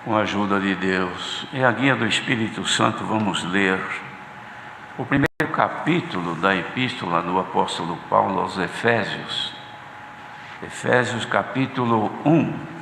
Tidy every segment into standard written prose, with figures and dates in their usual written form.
Com a ajuda de Deus e a guia do Espírito Santo, vamos ler o primeiro capítulo da epístola do apóstolo Paulo aos Efésios. Efésios capítulo 1.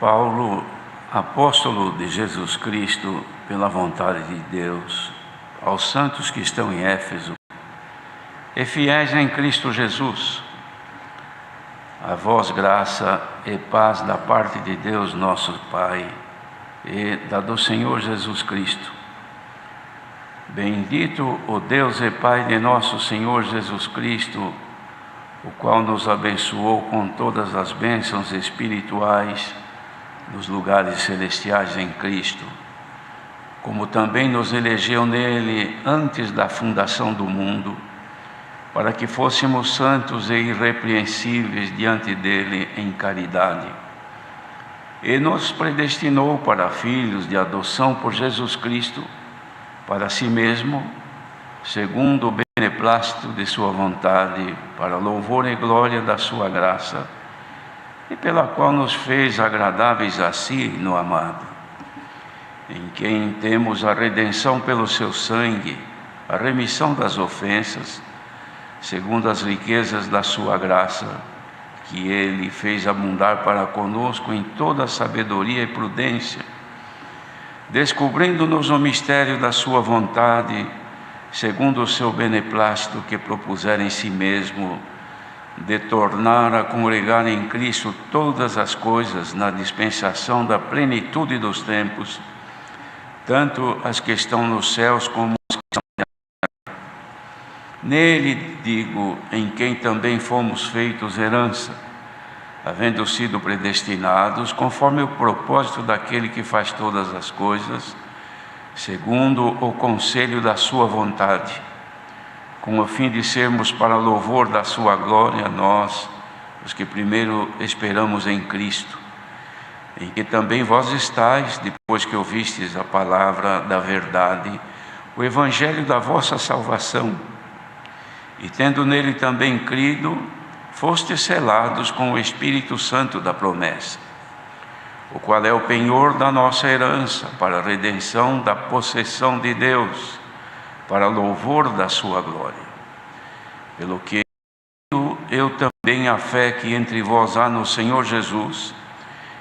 Paulo, apóstolo de Jesus Cristo, pela vontade de Deus, aos santos que estão em Éfeso e fiéis em Cristo Jesus, a vós graça e paz da parte de Deus nosso Pai e da do Senhor Jesus Cristo. Bendito o Deus e Pai de nosso Senhor Jesus Cristo, o qual nos abençoou com todas as bênçãos espirituais nos lugares celestiais em Cristo, como também nos elegeu nele antes da fundação do mundo, para que fôssemos santos e irrepreensíveis diante dele em caridade. E nos predestinou para filhos de adoção por Jesus Cristo, para si mesmo, segundo o beneplácito de sua vontade, para louvor e glória da sua graça, e pela qual nos fez agradáveis a si no amado, em quem temos a redenção pelo seu sangue, a remissão das ofensas, segundo as riquezas da sua graça, que ele fez abundar para conosco em toda sabedoria e prudência, descobrindo-nos o mistério da sua vontade, segundo o seu beneplácito que propusera em si mesmo, de tornar a congregar em Cristo todas as coisas na dispensação da plenitude dos tempos, tanto as que estão nos céus como as que estão na terra. Nele, digo, em quem também fomos feitos herança, havendo sido predestinados, conforme o propósito daquele que faz todas as coisas, segundo o conselho da sua vontade, com o fim de sermos para louvor da sua glória, nós, os que primeiro esperamos em Cristo, em que também vós estáis, depois que ouvistes a palavra da verdade, o evangelho da vossa salvação, e tendo nele também crido, fostes selados com o Espírito Santo da promessa, o qual é o penhor da nossa herança, para a redenção da possessão de Deus, para louvor da sua glória. Pelo que eu também a fé que entre vós há no Senhor Jesus,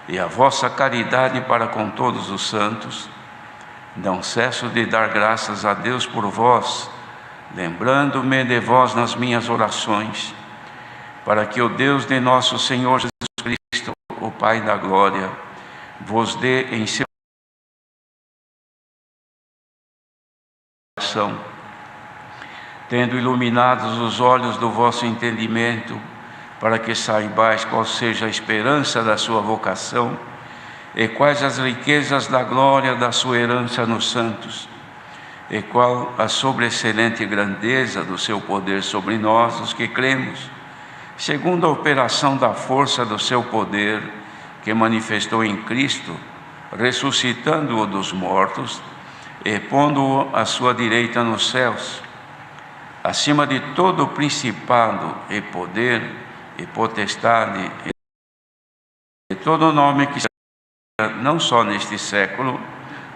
e a vossa caridade para com todos os santos, não cesso de dar graças a Deus por vós, lembrando-me de vós nas minhas orações, para que o Deus de nosso Senhor Jesus Cristo, o Pai da glória, vos dê em seu coração, tendo iluminados os olhos do vosso entendimento, para que saibais qual seja a esperança da sua vocação e quais as riquezas da glória da sua herança nos santos, e qual a sobreexcelente grandeza do seu poder sobre nós, os que cremos, segundo a operação da força do seu poder, que manifestou em Cristo, ressuscitando-o dos mortos e pondo-o à sua direita nos céus, acima de todo principado e poder e potestade e todo nome que seja, não só neste século,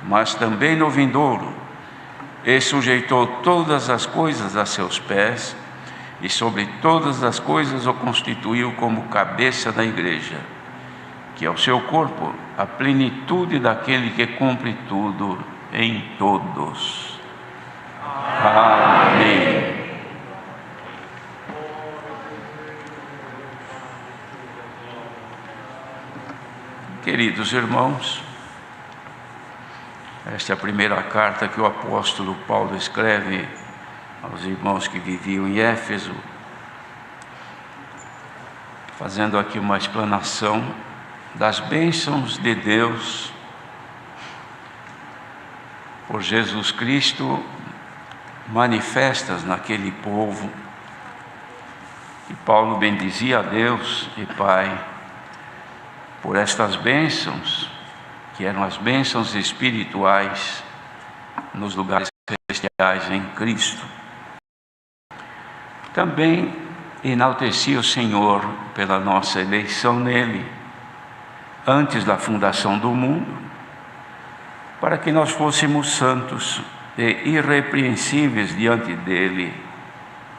mas também no vindouro, e sujeitou todas as coisas a seus pés, e sobre todas as coisas o constituiu como cabeça da igreja, que é o seu corpo, a plenitude daquele que cumpre tudo em todos. Amém. Queridos irmãos, esta é a primeira carta que o apóstolo Paulo escreve aos irmãos que viviam em Éfeso, fazendo aqui uma explanação das bênçãos de Deus por Jesus Cristo manifestas naquele povo. E Paulo bendizia a Deus e Pai por estas bênçãos, que eram as bênçãos espirituais nos lugares celestiais em Cristo. Também enaltecia o Senhor pela nossa eleição nele, antes da fundação do mundo, para que nós fôssemos santos e irrepreensíveis diante dele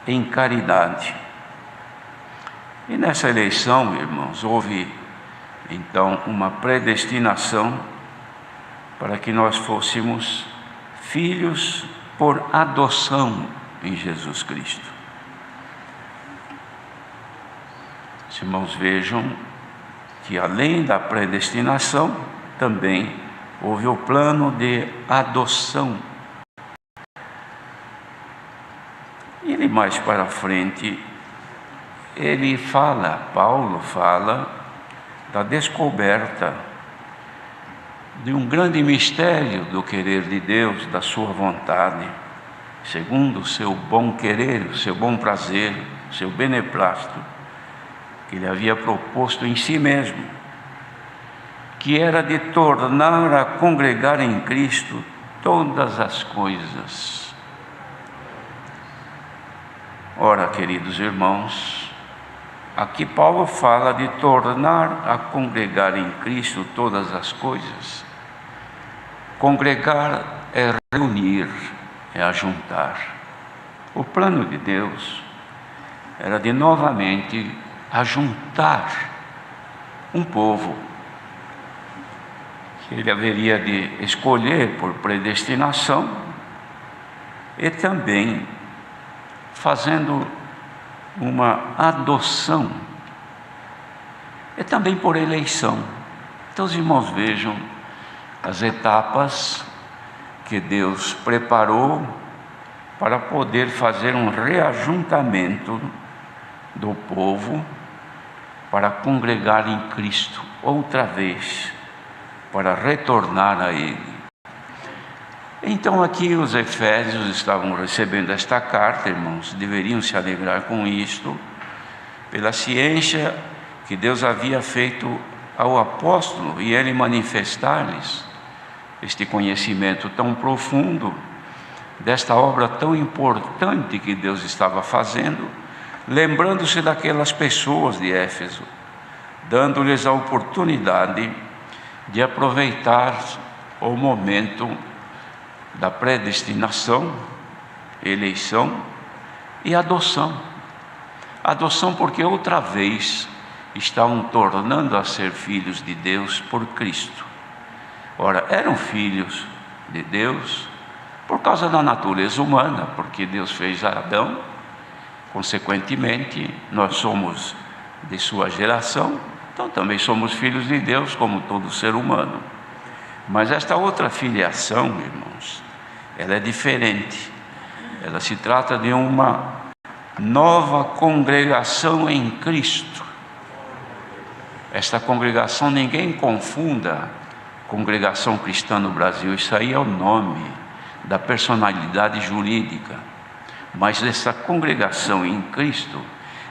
em caridade. E nessa eleição, irmãos, houve então uma predestinação para que nós fôssemos filhos por adoção em Jesus Cristo. Os irmãos vejam que além da predestinação, também houve o plano de adoção. E mais para frente, Paulo fala da descoberta de um grande mistério do querer de Deus, da sua vontade, segundo o seu bom querer, o seu bom prazer, o seu beneplácito, que ele havia proposto em si mesmo, que era de tornar a congregar em Cristo todas as coisas. Ora, queridos irmãos, aqui Paulo fala de tornar a congregar em Cristo todas as coisas. Congregar é reunir, é ajuntar. O plano de Deus era de novamente ajuntar um povo que ele haveria de escolher por predestinação e também fazendo uma adoção e também por eleição. Então os irmãos vejam as etapas que Deus preparou para poder fazer um reajuntamento do povo para congregar em Cristo outra vez, para retornar a Ele. Então aqui os efésios estavam recebendo esta carta, irmãos, deveriam se alegrar com isto, pela ciência que Deus havia feito ao apóstolo e ele manifestar-lhes este conhecimento tão profundo desta obra tão importante que Deus estava fazendo, lembrando-se daquelas pessoas de Éfeso, dando-lhes a oportunidade de aproveitar o momento da predestinação, eleição e adoção. Adoção porque outra vez estavam tornando a ser filhos de Deus por Cristo. Ora, eram filhos de Deus por causa da natureza humana, porque Deus fez Adão, consequentemente nós somos de sua geração, então também somos filhos de Deus como todo ser humano. Mas esta outra filiação, irmãos, ela é diferente. Ela se trata de uma nova congregação em Cristo. Esta congregação, ninguém confunda congregação cristã no Brasil, isso aí é o nome da personalidade jurídica. Mas essa congregação em Cristo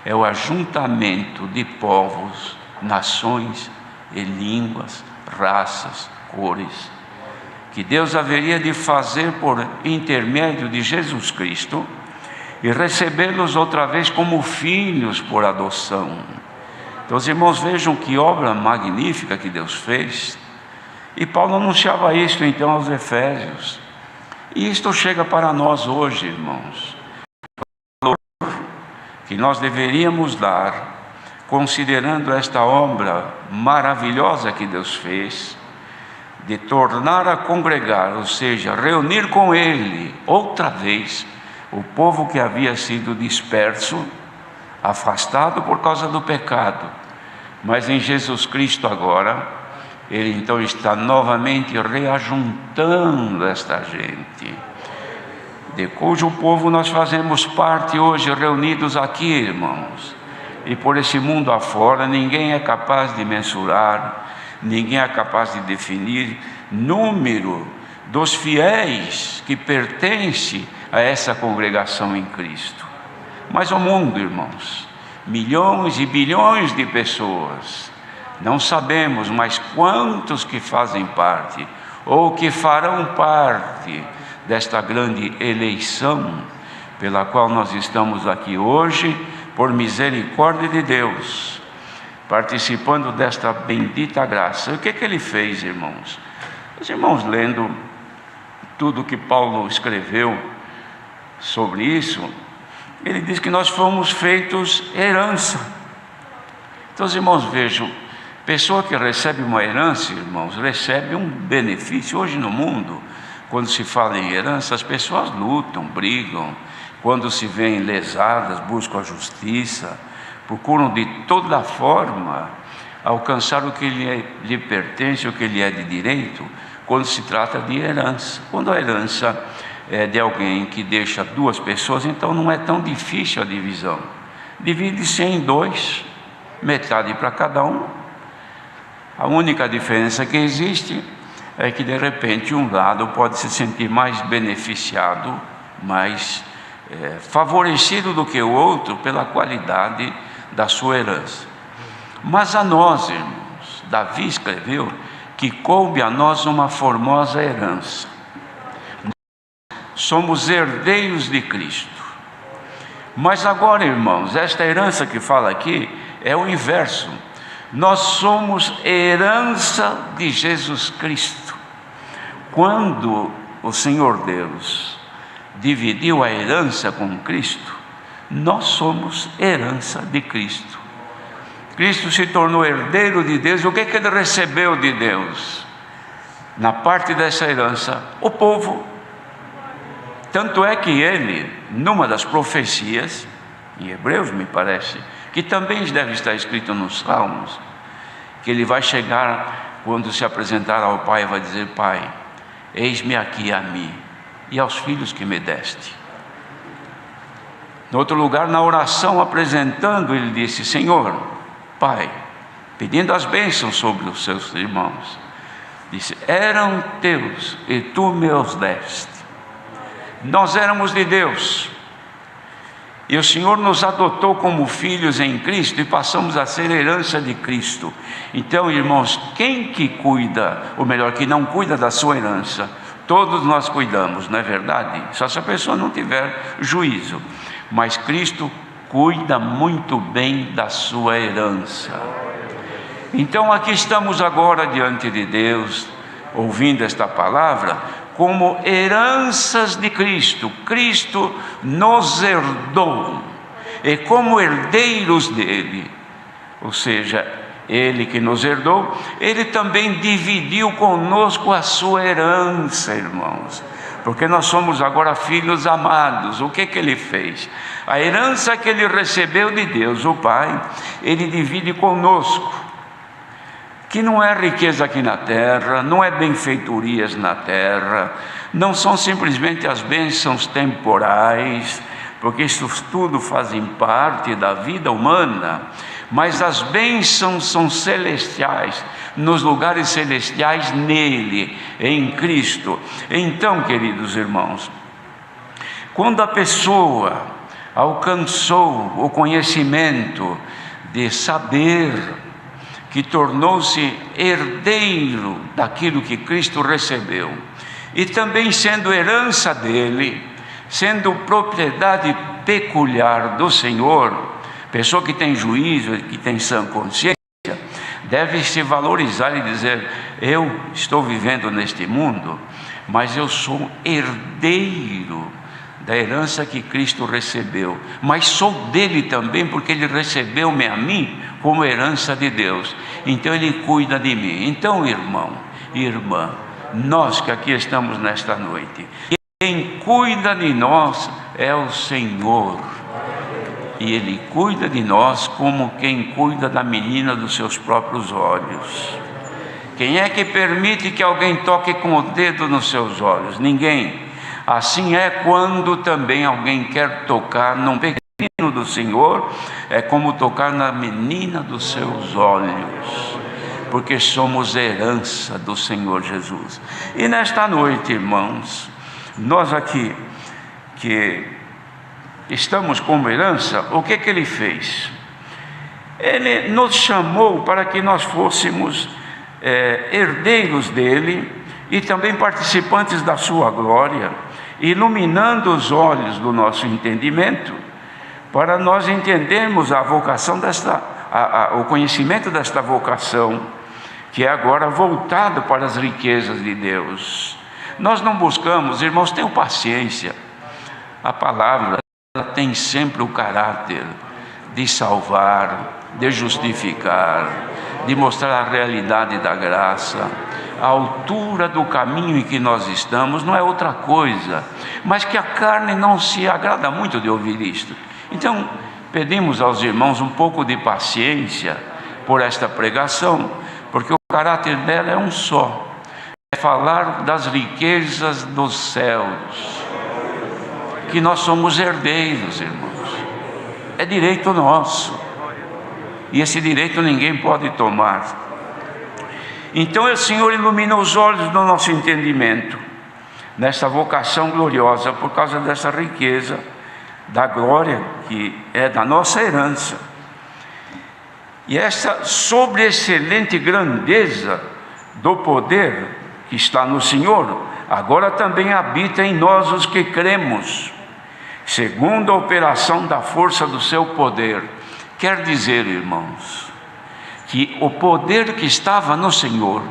é o ajuntamento de povos, nações e línguas, raças, cores, que Deus haveria de fazer por intermédio de Jesus Cristo e recebê-los outra vez como filhos por adoção. Então os irmãos vejam que obra magnífica que Deus fez, e Paulo anunciava isto então aos Efésios, e isto chega para nós hoje, irmãos, o valor que nós deveríamos dar, considerando esta obra maravilhosa que Deus fez, de tornar a congregar, ou seja, reunir com Ele outra vez o povo que havia sido disperso, afastado por causa do pecado, mas em Jesus Cristo agora, Ele então está novamente reajuntando esta gente, de cujo povo nós fazemos parte hoje, reunidos aqui, irmãos, e por esse mundo afora, ninguém é capaz de mensurar, ninguém é capaz de definir número dos fiéis que pertencem a essa congregação em Cristo. Mas o mundo, irmãos, milhões e bilhões de pessoas, não sabemos mais quantos que fazem parte ou que farão parte desta grande eleição pela qual nós estamos aqui hoje, por misericórdia de Deus, participando desta bendita graça. O que ele fez, irmãos? Os irmãos, lendo tudo que Paulo escreveu sobre isso, ele diz que nós fomos feitos herança. Então, os irmãos, vejam, pessoa que recebe uma herança, irmãos, recebe um benefício. Hoje no mundo, quando se fala em herança, as pessoas lutam, brigam, quando se veem lesadas, buscam a justiça, procuram de toda forma alcançar o que lhe pertence, o que lhe é de direito, quando se trata de herança. Quando a herança é de alguém que deixa duas pessoas, então não é tão difícil a divisão. Divide-se em dois, metade para cada um. A única diferença que existe é que de repente um lado pode se sentir mais beneficiado, mais favorecido do que o outro pela qualidade da sua herança. Mas a nós, irmãos, Davi escreveu que coube a nós uma formosa herança. Somos herdeiros de Cristo. Mas agora, irmãos, esta herança que fala aqui é o inverso. Nós somos herança de Jesus Cristo. Quando o Senhor Deus dividiu a herança com Cristo, nós somos herança de Cristo. Cristo se tornou herdeiro de Deus. O que ele recebeu de Deus? Na parte dessa herança, o povo. Tanto é que ele, numa das profecias, em Hebreus me parece, que também deve estar escrito nos Salmos, que ele vai chegar, quando se apresentar ao Pai, vai dizer: Pai, eis-me aqui a mim e aos filhos que me deste. No outro lugar, na oração apresentando, ele disse: Senhor, Pai, pedindo as bênçãos sobre os seus irmãos, disse: eram teus e tu me os deste. Nós éramos de Deus e o Senhor nos adotou como filhos em Cristo e passamos a ser herança de Cristo. Então, irmãos, quem que cuida, ou melhor, que não cuida da sua herança? Todos nós cuidamos, não é verdade? Só se a pessoa não tiver juízo. Mas Cristo cuida muito bem da sua herança. Então aqui estamos agora diante de Deus, ouvindo esta palavra, como heranças de Cristo. Cristo nos herdou, e como herdeiros dele, ou seja, ele que nos herdou, ele também dividiu conosco a sua herança, irmãos, porque nós somos agora filhos amados. O que ele fez? A herança que ele recebeu de Deus, o Pai, ele divide conosco, que não é riqueza aqui na terra, não é benfeitorias na terra, não são simplesmente as bênçãos temporais, porque isso tudo fazem parte da vida humana, mas as bênçãos são celestiais, nos lugares celestiais nele, em Cristo. Então, queridos irmãos, quando a pessoa alcançou o conhecimento de saber que tornou-se herdeiro daquilo que Cristo recebeu, e também sendo herança dele, sendo propriedade peculiar do Senhor, pessoa que tem juízo, que tem sã consciência, deve se valorizar e dizer: eu estou vivendo neste mundo, mas eu sou herdeiro da herança que Cristo recebeu, mas sou dele também, porque ele recebeu-me a mim como herança de Deus, então ele cuida de mim. Então, irmão e irmã, nós que aqui estamos nesta noite, quem cuida de nós é o Senhor, e ele cuida de nós como quem cuida da menina dos seus próprios olhos. Quem é que permite que alguém toque com o dedo nos seus olhos? Ninguém. Assim é quando também alguém quer tocar num pequenino do Senhor, é como tocar na menina dos seus olhos, porque somos herança do Senhor Jesus. E nesta noite, irmãos, nós aqui que estamos como herança, o que Ele fez? Ele nos chamou para que nós fôssemos herdeiros dele e também participantes da sua glória, iluminando os olhos do nosso entendimento, para nós entendermos a vocação o conhecimento desta vocação, que é agora voltado para as riquezas de Deus. Nós não buscamos, irmãos, tenham paciência, a palavra ela tem sempre o caráter de salvar, de justificar, de mostrar a realidade da graça. A altura do caminho em que nós estamos não é outra coisa, mas que a carne não se agrada muito de ouvir isto. Então, pedimos aos irmãos um pouco de paciência por esta pregação, porque o caráter dela é um só, é falar das riquezas dos céus, que nós somos herdeiros, irmãos, é direito nosso, e esse direito ninguém pode tomar. Então o Senhor ilumina os olhos do nosso entendimento, nessa vocação gloriosa, por causa dessa riqueza da glória que é da nossa herança. E essa sobreexcelente grandeza do poder que está no Senhor, agora também habita em nós os que cremos, segundo a operação da força do seu poder. Quer dizer, irmãos, que o poder que estava no Senhor,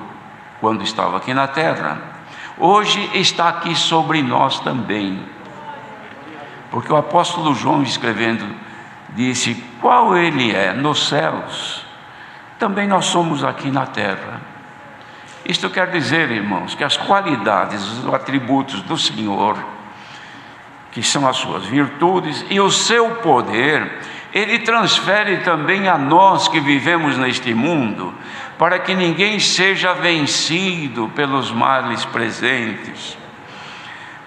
quando estava aqui na terra, hoje está aqui sobre nós também. Porque o apóstolo João, escrevendo, disse: qual Ele é nos céus, também nós somos aqui na terra. Isto quer dizer, irmãos, que as qualidades, os atributos do Senhor, que são as suas virtudes, e o seu poder, Ele transfere também a nós que vivemos neste mundo, para que ninguém seja vencido pelos males presentes.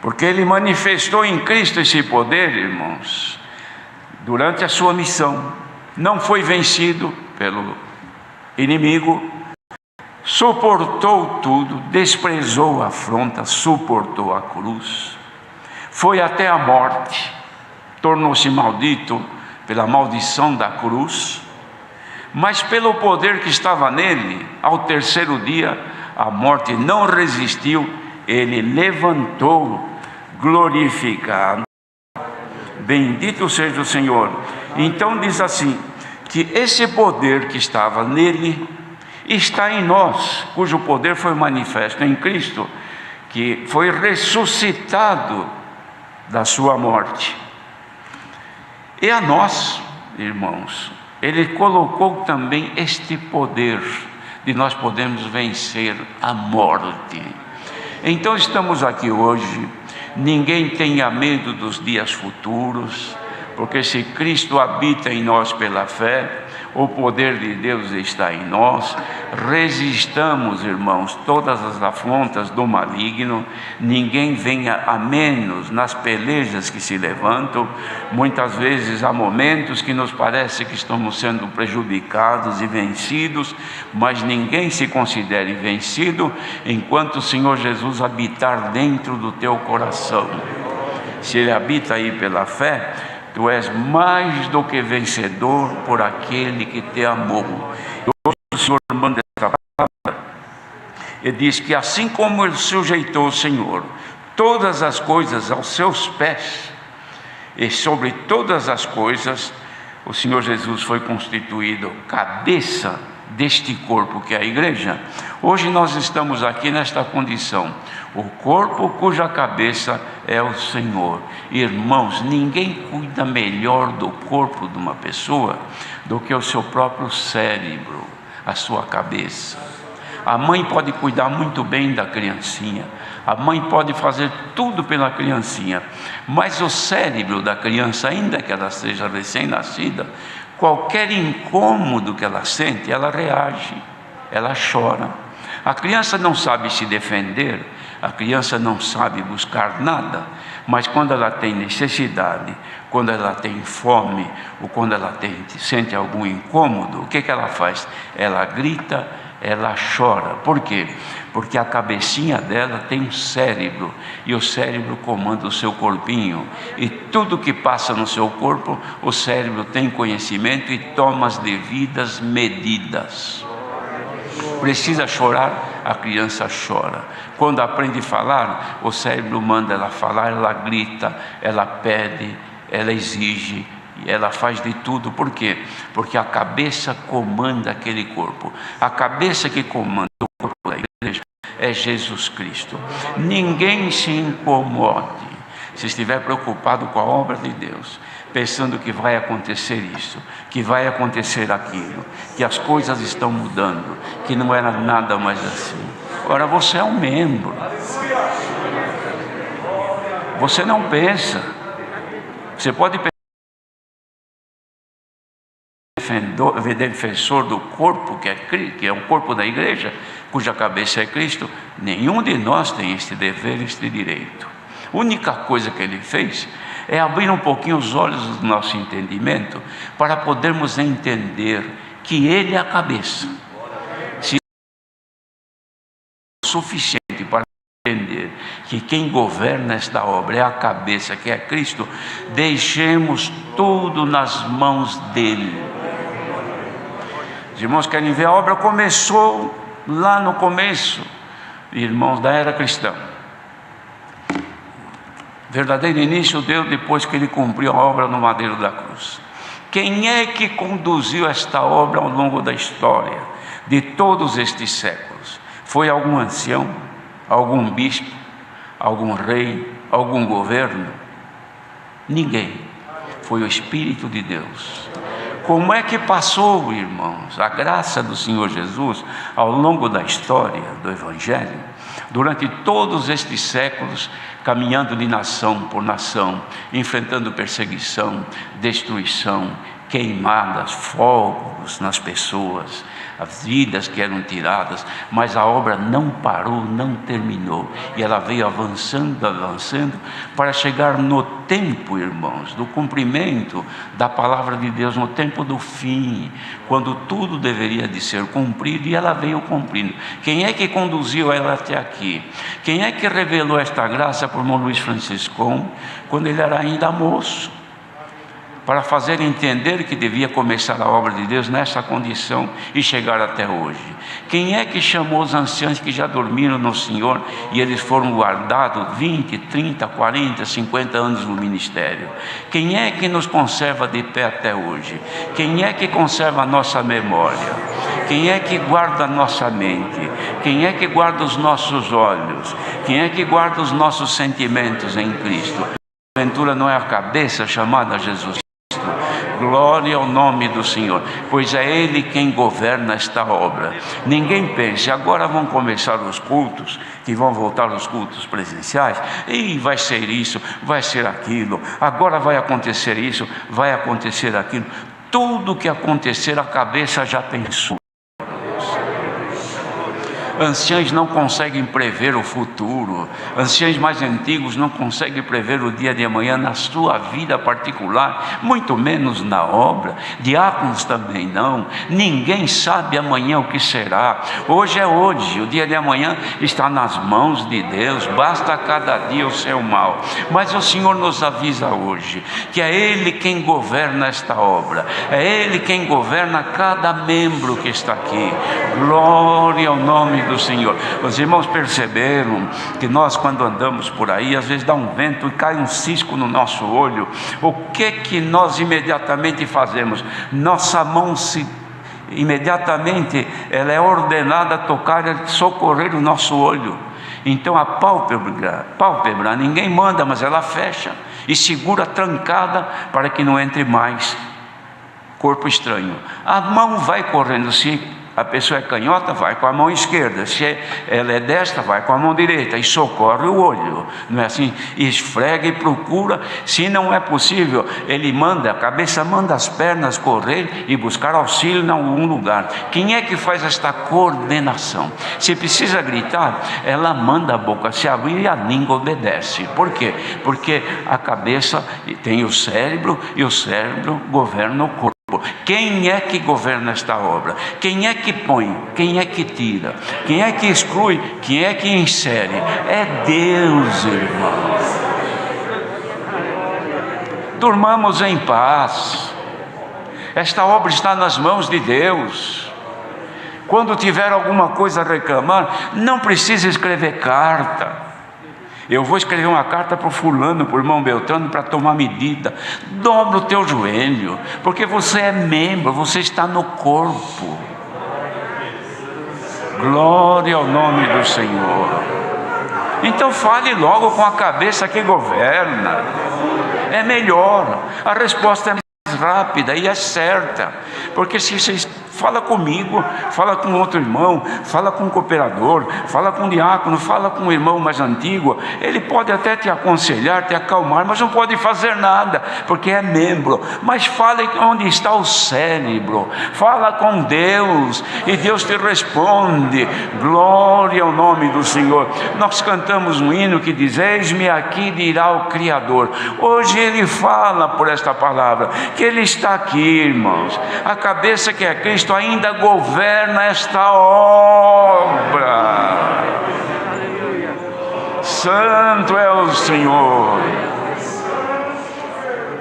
Porque Ele manifestou em Cristo esse poder, irmãos, durante a sua missão. Não foi vencido pelo inimigo, suportou tudo, desprezou a afronta, suportou a cruz, foi até a morte, tornou-se maldito pela maldição da cruz, mas pelo poder que estava nele, ao terceiro dia, a morte não resistiu, Ele levantou, glorificado. Bendito seja o Senhor. Então diz assim, que esse poder que estava nele, está em nós, cujo poder foi manifesto em Cristo, que foi ressuscitado da sua morte. E a nós, irmãos, Ele colocou também este poder de nós podermos vencer a morte. Então estamos aqui hoje, ninguém tenha medo dos dias futuros, porque se Cristo habita em nós pela fé, o poder de Deus está em nós. Resistamos, irmãos, todas as afrontas do maligno, ninguém venha a menos nas pelejas que se levantam. Muitas vezes há momentos que nos parece que estamos sendo prejudicados e vencidos, mas ninguém se considere vencido enquanto o Senhor Jesus habitar dentro do teu coração. Se Ele habita aí pela fé, tu és mais do que vencedor por aquele que te amou. Hoje o Senhor manda essa palavra e diz que assim como Ele sujeitou o Senhor todas as coisas aos seus pés, e sobre todas as coisas o Senhor Jesus foi constituído cabeça deste corpo que é a igreja. Hoje nós estamos aqui nesta condição, o corpo cuja cabeça é o Senhor. Irmãos, ninguém cuida melhor do corpo de uma pessoa do que o seu próprio cérebro, a sua cabeça. A mãe pode cuidar muito bem da criancinha, a mãe pode fazer tudo pela criancinha, mas o cérebro da criança, ainda que ela seja recém-nascida, qualquer incômodo que ela sente, ela reage, ela chora. A criança não sabe se defender, a criança não sabe buscar nada, mas quando ela tem necessidade, quando ela tem fome, ou quando ela sente algum incômodo, o que ela faz? Ela grita, ela chora. Por quê? Porque a cabecinha dela tem um cérebro, e o cérebro comanda o seu corpinho, e tudo que passa no seu corpo, o cérebro tem conhecimento e toma as devidas medidas. Precisa chorar, a criança chora. Quando aprende a falar, o cérebro manda ela falar, ela grita, ela pede, ela exige, e ela faz de tudo. Por quê? Porque a cabeça comanda aquele corpo. A cabeça que comanda o corpo da igreja é Jesus Cristo. Ninguém se incomode se estiver preocupado com a obra de Deus, pensando que vai acontecer isso, que vai acontecer aquilo, que as coisas estão mudando, que não era nada mais assim. Ora, você é um membro. Você não pensa. Você pode pensar defensor do corpo, que é o corpo da igreja, cuja cabeça é Cristo. Nenhum de nós tem este dever, este direito. A única coisa que ele fez é abrir um pouquinho os olhos do nosso entendimento, para podermos entender que ele é a cabeça. Se é suficiente para entender que quem governa esta obra é a cabeça, que é Cristo, deixemos tudo nas mãos dele. Os irmãos querem ver? A obra começou lá no começo, irmãos, da era cristã. Verdadeiro início deu depois que ele cumpriu a obra no madeiro da cruz. Quem é que conduziu esta obra ao longo da história, de todos estes séculos? Foi algum ancião, algum bispo, algum rei, algum governo? Ninguém. Foi o Espírito de Deus. Como é que passou, irmãos, a graça do Senhor Jesus ao longo da história do Evangelho, durante todos estes séculos, caminhando de nação por nação, enfrentando perseguição, destruição, queimadas, fogos nas pessoas, as vidas que eram tiradas, mas a obra não parou, não terminou, e ela veio avançando, avançando, para chegar no tempo, irmãos, do cumprimento da palavra de Deus, no tempo do fim, quando tudo deveria de ser cumprido, e ela veio cumprindo. Quem é que conduziu ela até aqui? Quem é que revelou esta graça por irmão Luiz Franciscão, quando ele era ainda moço, para fazer entender que devia começar a obra de Deus nessa condição e chegar até hoje? Quem é que chamou os anciãos que já dormiram no Senhor e eles foram guardados 20, 30, 40, 50 anos no ministério? Quem é que nos conserva de pé até hoje? Quem é que conserva a nossa memória? Quem é que guarda a nossa mente? Quem é que guarda os nossos olhos? Quem é que guarda os nossos sentimentos em Cristo? A aventura não é a cabeça chamada Jesus? Glória ao nome do Senhor, pois é Ele quem governa esta obra. Ninguém pense, agora vão começar os cultos, que vão voltar os cultos presenciais, e vai ser isso, vai ser aquilo, agora vai acontecer isso, vai acontecer aquilo. Tudo que acontecer, a cabeça já pensou. Anciãos não conseguem prever o futuro. Anciãos mais antigos não conseguem prever o dia de amanhã na sua vida particular, muito menos na obra. Diáconos também não. Ninguém sabe amanhã o que será. Hoje é hoje, o dia de amanhã está nas mãos de Deus. Basta cada dia o seu mal. Mas o Senhor nos avisa hoje que é Ele quem governa esta obra. É Ele quem governa cada membro que está aqui. Glória ao nome do Senhor. Os irmãos perceberam que nós, quando andamos por aí, às vezes dá um vento e cai um cisco no nosso olho. O que nós imediatamente fazemos? Nossa mão imediatamente ela é ordenada a tocar, socorrer o nosso olho. Então a pálpebra, ninguém manda, mas ela fecha e segura trancada para que não entre mais corpo estranho. A mão vai correndo, se a pessoa é canhota, vai com a mão esquerda. Se ela é destra, vai com a mão direita e socorre o olho. Não é assim? Esfrega e procura. Se não é possível, ele manda, a cabeça manda as pernas correr e buscar auxílio em algum lugar. Quem é que faz esta coordenação? Se precisa gritar, ela manda a boca se abrir e a língua obedece. Por quê? Porque a cabeça tem o cérebro e o cérebro governa o corpo. Quem é que governa esta obra? Quem é que põe? Quem é que tira? Quem é que exclui? Quem é que insere? É Deus, irmãos. Durmamos em paz. Esta obra está nas mãos de Deus. Quando tiver alguma coisa a reclamar, não precisa escrever carta. Eu vou escrever uma carta para o fulano, para o irmão Beltrano, para tomar medida. Dobra o teu joelho, porque você é membro, você está no corpo. Glória ao nome do Senhor. Então fale logo com a cabeça que governa. É melhor. A resposta é mais rápida e é certa. Porque se vocês fala comigo, fala com outro irmão, fala com um cooperador, fala com um diácono, fala com um irmão mais antigo, ele pode até te aconselhar, te acalmar, mas não pode fazer nada, porque é membro. Mas fale onde está o cérebro, fala com Deus, e Deus te responde. Glória ao nome do Senhor. Nós cantamos um hino que diz: eis-me aqui, dirá o Criador. Hoje Ele fala por esta palavra, que Ele está aqui, irmãos. A cabeça que é Cristo ainda governa esta obra. Santo é o Senhor.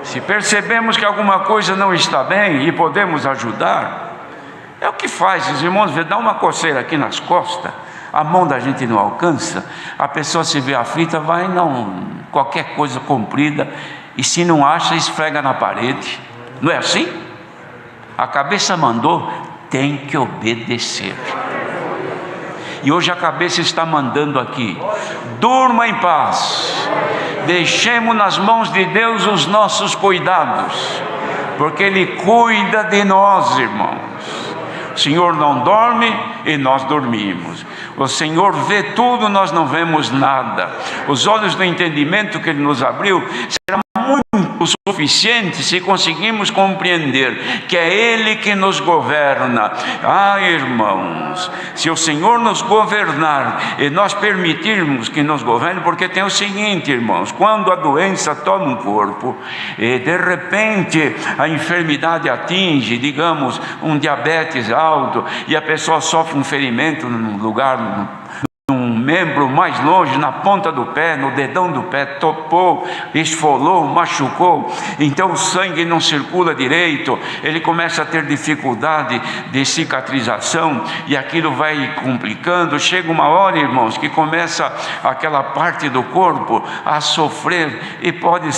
Se percebemos que alguma coisa não está bem e podemos ajudar, é o que faz, os irmãos, dá uma coceira aqui nas costas, a mão da gente não alcança, a pessoa se vê aflita, vai qualquer coisa comprida, e se não acha, esfrega na parede. Não é assim? A cabeça mandou, tem que obedecer. E hoje a cabeça está mandando aqui: durma em paz, deixemos nas mãos de Deus os nossos cuidados, porque Ele cuida de nós, irmãos. O Senhor não dorme e nós dormimos. O Senhor vê tudo, nós não vemos nada. Os olhos do entendimento que Ele nos abriu serão muito o suficiente se conseguimos compreender que é Ele que nos governa. Irmãos, se o Senhor nos governar e nós permitirmos que nos governe, porque tem o seguinte, irmãos, quando a doença toma um corpo e de repente a enfermidade atinge, digamos, um diabetes alto, e a pessoa sofre um ferimento num lugar, num membro mais longe, na ponta do pé, no dedão do pé, topou, esfolou, machucou, então o sangue não circula direito, ele começa a ter dificuldade de cicatrização, e aquilo vai complicando. Chega uma hora, irmãos, que começa aquela parte do corpo a sofrer, e pode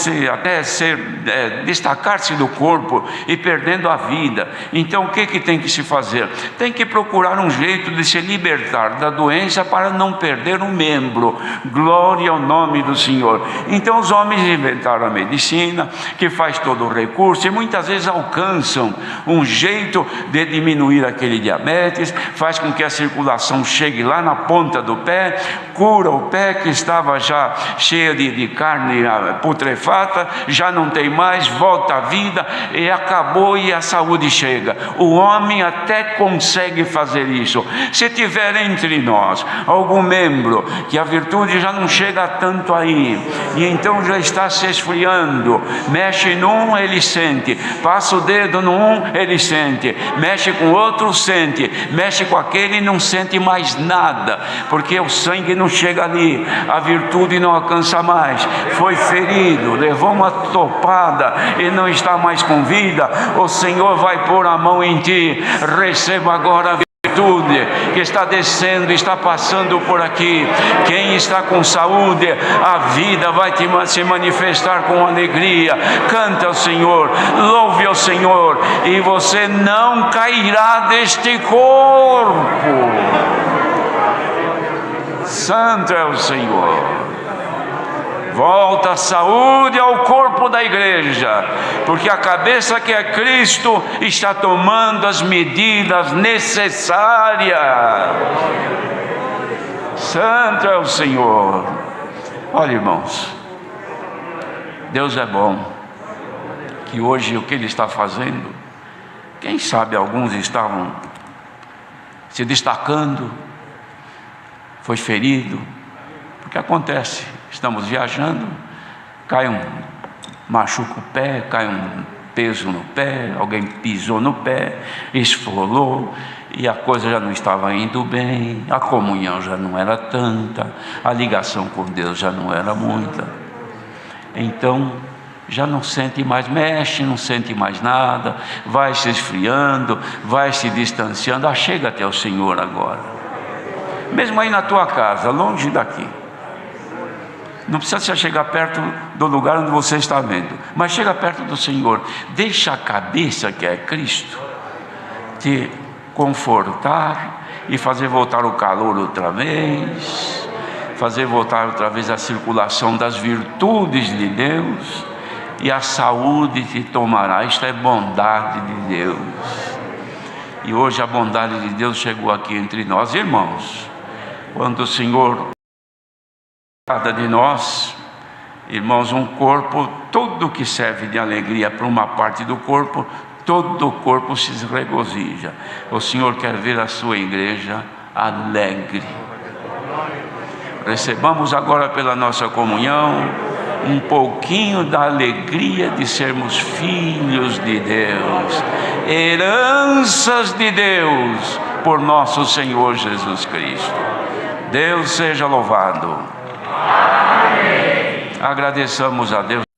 destacar-se do corpo e perdendo a vida. Então o que tem que se fazer? Tem que procurar um jeito de se libertar da doença para não perder um membro. Glória ao nome do Senhor. Então os homens inventaram a medicina, que faz todo o recurso, e muitas vezes alcançam um jeito de diminuir aquele diabetes, faz com que a circulação chegue lá na ponta do pé, cura o pé que estava já cheio de carne putrefata, já não tem mais, volta à vida, e acabou, e a saúde chega. O homem até consegue fazer isso. Se tiver entre nós algum membro que a virtude já não chega tanto aí, e então já está se esfriando, mexe num, ele sente, passa o dedo num, ele sente, mexe com o outro, sente, mexe com aquele e não sente mais nada, porque o sangue não chega ali, a virtude não alcança mais, foi ferido, levou uma topada e não está mais com vida. O Senhor vai pôr a mão em ti. Receba agora a virtude que está descendo, está passando por aqui. Quem está com saúde, a vida vai se manifestar com alegria. Canta ao Senhor, louve ao Senhor, e você não cairá deste corpo. Santo é o Senhor. Volta a saúde ao corpo da igreja, porque a cabeça que é Cristo está tomando as medidas necessárias. Santo é o Senhor. Olha, irmãos, Deus é bom, que hoje o que Ele está fazendo, quem sabe alguns estavam se destacando, foi ferido, porque acontece. Estamos viajando, machuca o pé, cai um peso no pé, alguém pisou no pé, esfolou, e a coisa já não estava indo bem, a comunhão já não era tanta, a ligação com Deus já não era muita. Então já não sente mais, mexe, não sente mais nada, vai se esfriando, vai se distanciando. Chega até o Senhor agora, mesmo aí na tua casa, longe daqui. Não precisa chegar perto do lugar onde você está vendo, mas chega perto do Senhor. Deixa a cabeça, que é Cristo, te confortar e fazer voltar o calor outra vez, fazer voltar outra vez a circulação das virtudes de Deus, e a saúde te tomará. Isto é bondade de Deus. E hoje a bondade de Deus chegou aqui entre nós, irmãos. Quando o Senhor cada de nós, irmãos, um corpo, tudo que serve de alegria para uma parte do corpo, todo o corpo se regozija. O Senhor quer ver a sua igreja alegre. Recebamos agora pela nossa comunhão um pouquinho da alegria de sermos filhos de Deus, heranças de Deus por nosso Senhor Jesus Cristo. Deus seja louvado. Amém. Agradeçamos a Deus.